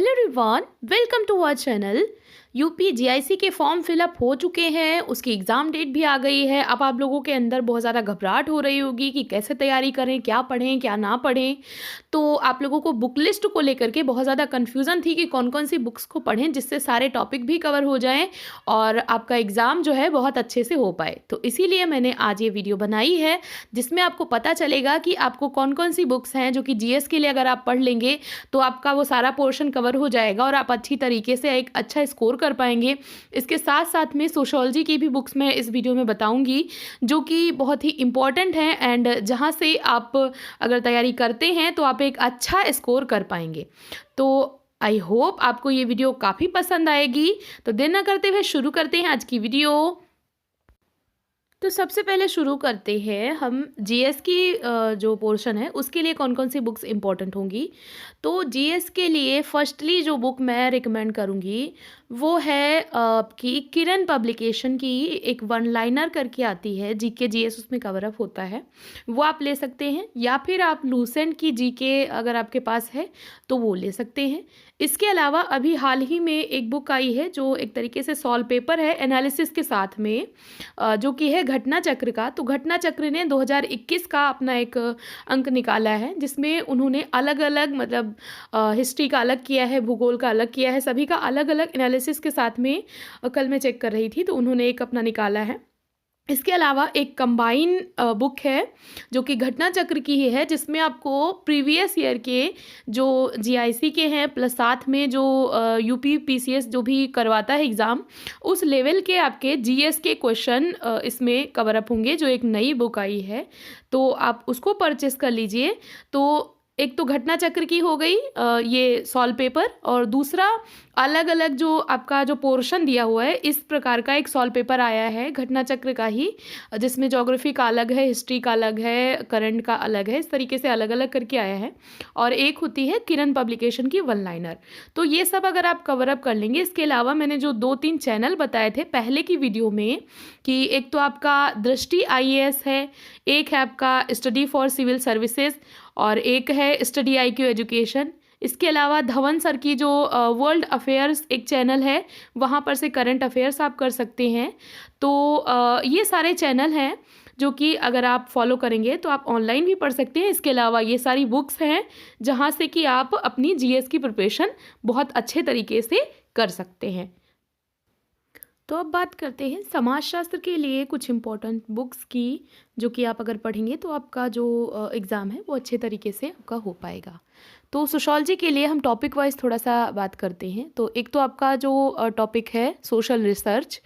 Hello everyone, welcome to our channel. UP GIC के form fill up हो चुके हैं, उसकी एग्ज़ाम डेट भी आ गई है। अब आप लोगों के अंदर बहुत ज़्यादा घबराहट हो रही होगी कि कैसे तैयारी करें, क्या पढ़ें क्या ना पढ़ें। तो आप लोगों को बुक लिस्ट को लेकर के बहुत ज़्यादा कन्फ्यूज़न थी कि कौन कौन सी बुक्स को पढ़ें जिससे सारे टॉपिक भी कवर हो जाएं और आपका एग्ज़ाम जो है बहुत अच्छे से हो पाए। तो इसीलिए मैंने आज ये वीडियो बनाई है जिसमें आपको पता चलेगा कि आपको कौन कौन सी बुक्स हैं जो कि जीएस के लिए अगर आप पढ़ लेंगे तो आपका वो सारा पोर्शन कवर हो जाएगा और आप अच्छी तरीके से एक अच्छा स्कोर कर पाएंगे। इसके साथ साथ में सोशियोलॉजी की भी बुक्स मैं इस वीडियो में बताऊंगी जो कि बहुत ही इम्पॉर्टेंट हैं एंड जहां से आप अगर तैयारी करते हैं तो आप एक अच्छा स्कोर कर पाएंगे। तो आई होप आपको ये वीडियो काफ़ी पसंद आएगी। तो देर ना करते हुए शुरू करते हैं आज की वीडियो। तो सबसे पहले शुरू करते हैं हम जीएस की जो पोर्शन है उसके लिए कौन कौन सी बुक्स इंपॉर्टेंट होंगी। तो जीएस के लिए फर्स्टली जो बुक मैं रिकमेंड करूँगी वो है आपकी किरण पब्लिकेशन की एक वन लाइनर करके आती है, जीके जीएस उसमें कवर अप होता है, वो आप ले सकते हैं। या फिर आप लूसेंट की जीके अगर आपके पास है तो वो ले सकते हैं। इसके अलावा अभी हाल ही में एक बुक आई है जो एक तरीके से सॉल्व पेपर है एनालिसिस के साथ में, जो कि है घटना चक्र का। तो घटना चक्र ने 2021 का अपना एक अंक निकाला है जिसमें उन्होंने अलग अलग मतलब हिस्ट्री का अलग किया है, भूगोल का अलग किया है, सभी का अलग अलग एनालिसिस के साथ में कल मैं चेक कर रही थी तो उन्होंने एक अपना निकाला है। इसके अलावा एक कंबाइन बुक है जो कि घटना चक्र की ही है जिसमें आपको प्रीवियस ईयर के जो जीआईसी के हैं प्लस साथ में जो यूपी पीसीएस जो भी करवाता है एग्ज़ाम उस लेवल के आपके जीएस के क्वेश्चन इसमें कवर अप होंगे, जो एक नई बुक आई है तो आप उसको परचेस कर लीजिए। तो एक तो घटना चक्र की हो गई ये सॉल्व पेपर, और दूसरा अलग अलग जो आपका जो पोर्शन दिया हुआ है इस प्रकार का एक सॉल्व पेपर आया है घटना चक्र का ही, जिसमें ज्योग्राफी का अलग है, हिस्ट्री का अलग है, करंट का अलग है, इस तरीके से अलग अलग करके आया है। और एक होती है किरण पब्लिकेशन की वन लाइनर। तो ये सब अगर आप कवर अप कर लेंगे। इसके अलावा मैंने जो 2-3 चैनल बताए थे पहले की वीडियो में कि एक तो आपका दृष्टि आईएएस है, एक है आपका स्टडी फॉर सिविल सर्विसेज और एक है स्टडी आईक्यू एजुकेशन। इसके अलावा धवन सर की जो वर्ल्ड अफेयर्स एक चैनल है वहाँ पर से करंट अफेयर्स आप कर सकते हैं। तो ये सारे चैनल हैं जो कि अगर आप फॉलो करेंगे तो आप ऑनलाइन भी पढ़ सकते हैं। इसके अलावा ये सारी बुक्स हैं जहाँ से कि आप अपनी जीएस की प्रिपरेशन बहुत अच्छे तरीके से कर सकते हैं। तो अब बात करते हैं समाजशास्त्र के लिए कुछ इम्पोर्टेंट बुक्स की जो कि आप अगर पढ़ेंगे तो आपका जो एग्ज़ाम है वो अच्छे तरीके से आपका हो पाएगा। तो सोशोलॉजी के लिए हम टॉपिक वाइज थोड़ा सा बात करते हैं। तो एक तो आपका जो टॉपिक है सोशल रिसर्च,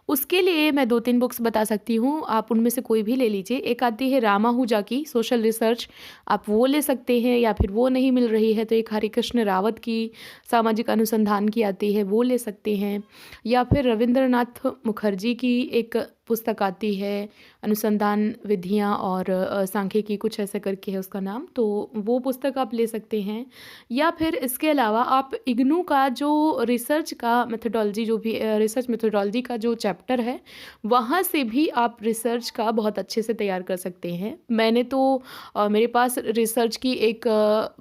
उसके लिए मैं 2-3 बुक्स बता सकती हूँ, आप उनमें से कोई भी ले लीजिए। एक आती है रामाहुजा की सोशल रिसर्च, आप वो ले सकते हैं, या फिर वो नहीं मिल रही है तो एक हरिकृष्ण रावत की सामाजिक अनुसंधान की आती है वो ले सकते हैं। या फिर रविंद्रनाथ मुखर्जी की एक पुस्तक आती है अनुसंधान विधियाँ और सांख्यिकी कुछ ऐसे करके है उसका नाम, तो वो पुस्तक आप ले सकते हैं। या फिर इसके अलावा आप इग्नू का जो रिसर्च का मेथोडोलॉजी जो भी रिसर्च मेथोडोलॉजी का जो चैप्टर है वहाँ से भी आप रिसर्च का बहुत अच्छे से तैयार कर सकते हैं। मैंने तो मेरे पास रिसर्च की एक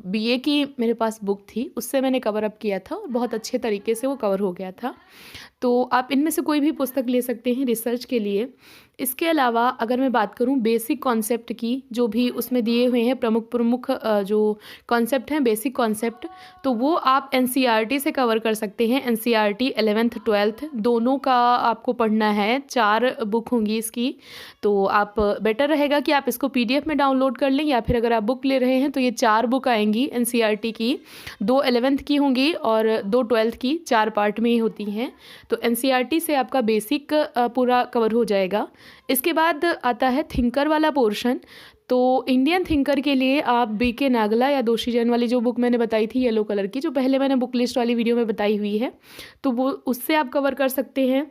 बीए की मेरे पास बुक थी, उससे मैंने कवर अप किया था और बहुत अच्छे तरीके से वो कवर हो गया था। तो आप इनमें से कोई भी पुस्तक ले सकते हैं रिसर्च के लिए। इसके अलावा अगर मैं बात करूं बेसिक कॉन्सेप्ट की, जो भी उसमें दिए हुए हैं प्रमुख प्रमुख जो कॉन्सेप्ट हैं बेसिक कॉन्सेप्ट, तो वो आप एनसीईआरटी से कवर कर सकते हैं। एनसीईआरटी 11th 12th दोनों का आपको पढ़ना है, 4 बुक होंगी इसकी। तो आप बेटर रहेगा कि आप इसको पीडीएफ में डाउनलोड कर लें, या फिर अगर आप बुक ले रहे हैं तो ये 4 बुक आएंगी एनसीईआरटी की, 2 11th की होंगी और 2 12th की, 4 पार्ट में ही होती हैं। तो एनसीईआरटी से आपका बेसिक पूरा कवर हो जाएगा। इसके बाद आता है थिंकर वाला पोर्शन। तो इंडियन थिंकर के लिए आप बीके नागला या दोषी जैन वाली जो बुक मैंने बताई थी येलो कलर की, जो पहले मैंने बुक लिस्ट वाली वीडियो में बताई हुई है, तो वो उससे आप कवर कर सकते हैं।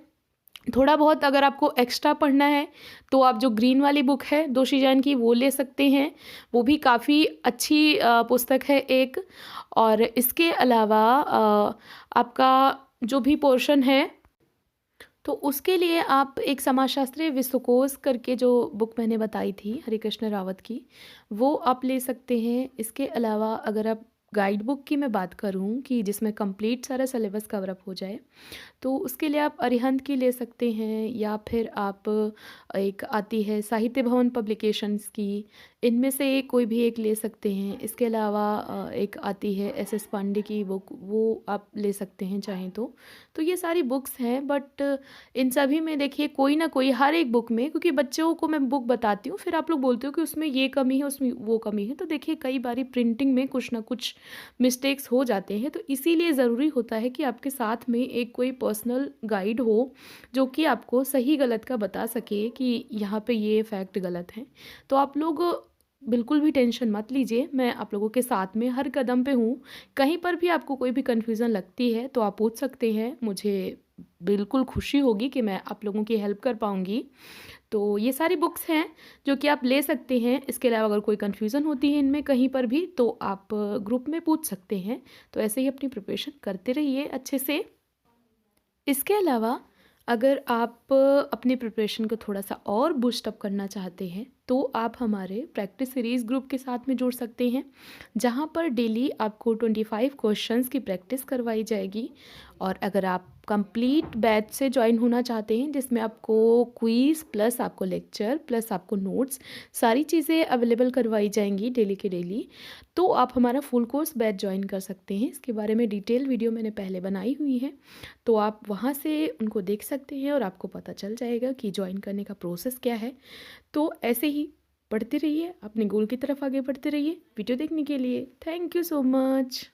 थोड़ा बहुत अगर आपको एक्स्ट्रा पढ़ना है तो आप जो ग्रीन वाली बुक है दोषी जैन की वो ले सकते हैं, वो भी काफ़ी अच्छी पुस्तक है एक। और इसके अलावा आपका जो भी पोर्शन है तो उसके लिए आप एक समाजशास्त्री विश्वकोश करके जो बुक मैंने बताई थी हरिकृष्ण रावत की, वो आप ले सकते हैं। इसके अलावा अगर आप गाइड बुक की मैं बात करूँ कि जिसमें कंप्लीट सारा सिलेबस कवर अप हो जाए, तो उसके लिए आप अरिहंत की ले सकते हैं या फिर आप एक आती है साहित्य भवन पब्लिकेशंस की, इनमें से कोई भी एक ले सकते हैं। इसके अलावा एक आती है एसएस पांडे की बुक, वो आप ले सकते हैं चाहें तो। तो ये सारी बुक्स हैं, बट इन सभी में देखिए कोई ना कोई हर एक बुक में, क्योंकि बच्चों को मैं बुक बताती हूँ फिर आप लोग बोलते हो कि उसमें ये कमी है उसमें वो कमी है, तो देखिए कई बारी प्रिंटिंग में कुछ ना कुछ मिस्टेक्स हो जाते हैं, तो इसीलिए ज़रूरी होता है कि आपके साथ में एक कोई पर्सनल गाइड हो जो कि आपको सही गलत का बता सके कि यहाँ पे ये फैक्ट गलत है। तो आप लोग बिल्कुल भी टेंशन मत लीजिए, मैं आप लोगों के साथ में हर कदम पे हूँ। कहीं पर भी आपको कोई भी कन्फ्यूज़न लगती है तो आप पूछ सकते हैं, मुझे बिल्कुल खुशी होगी कि मैं आप लोगों की हेल्प कर पाऊँगी। तो ये सारी बुक्स हैं जो कि आप ले सकते हैं। इसके अलावा अगर कोई कन्फ्यूज़न होती है इनमें कहीं पर भी तो आप ग्रुप में पूछ सकते हैं। तो ऐसे ही अपनी प्रिपरेशन करते रहिए अच्छे से। इसके अलावा अगर आप अपनी प्रिपरेशन को थोड़ा-सा और बूस्ट अप करना चाहते हैं, तो आप हमारे प्रैक्टिस सीरीज़ ग्रुप के साथ में जुड़ सकते हैं, जहाँ पर डेली आपको 25 क्वेश्चंस की प्रैक्टिस करवाई जाएगी। और अगर आप कंप्लीट बैच से जॉइन होना चाहते हैं, जिसमें आपको क्विज़ प्लस आपको लेक्चर प्लस आपको नोट्स सारी चीज़ें अवेलेबल करवाई जाएँगी डेली के डेली, तो आप हमारा फुल कोर्स बैच जॉइन कर सकते हैं। इसके बारे में डिटेल वीडियो मैंने पहले बनाई हुई है, तो आप वहाँ से उनको देख सकते हैं और आपको पता चल जाएगा कि जॉइन करने का प्रोसेस क्या है। तो ऐसे ही पढ़ते रहिए, अपने गोल की तरफ आगे बढ़ते रहिए। वीडियो देखने के लिए थैंक यू सो मच।